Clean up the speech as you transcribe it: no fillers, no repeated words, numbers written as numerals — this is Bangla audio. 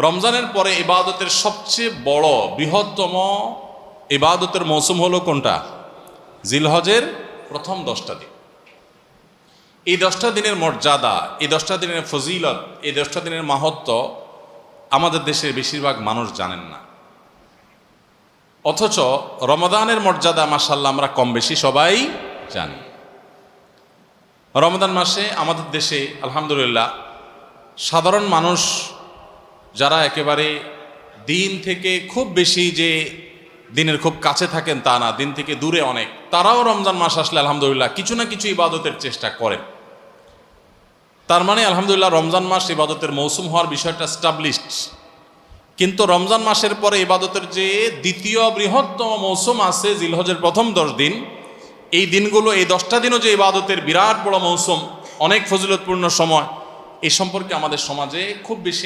রমজানের পরে ইবাদতের সবচেয়ে বড় বৃহত্তম ইবাদতের মৌসুম হলো কোনটা? জিলহজের প্রথম 10টা দিন। এই 10টা দিনের মর্যাদা, এই 10টা দিনের ফজিলত, এই 10টা দিনের মাহাত্ম্য আমাদের দেশের বেশিরভাগ মানুষ জানেন না। অথচ রমাদানের মর্যাদা মাশাআল্লাহ আমরা কম বেশি সবাই জানি। রমাদান মাসে আমাদের দেশে আলহামদুলিল্লাহ সাধারণ মানুষ যারা একেবারে দিন থেকে খুব বেশি যে দিনের খুব কাছে থাকেন তা না, দিন থেকে দূরে অনেক, তারাও রমজান মাস আসলে আলহামদুলিল্লাহ কিছু না কিছু ইবাদতের চেষ্টা করেন। তার মানে আলহামদুলিল্লাহ রমজান মাস ইবাদতের মৌসুম হওয়ার বিষয়টা স্টাবলিশড। কিন্তু রমজান মাসের পরে ইবাদতের যে দ্বিতীয় বৃহত্তম মৌসুম আছে জিলহজের প্রথম 10 দিন, এই দিনগুলো, এই 10টা দিনও যে ইবাদতের বিরাট বড় মৌসুম, অনেক ফজিলতপূর্ণ সময়, এই সম্পর্কে আমাদের সমাজে খুব বেশি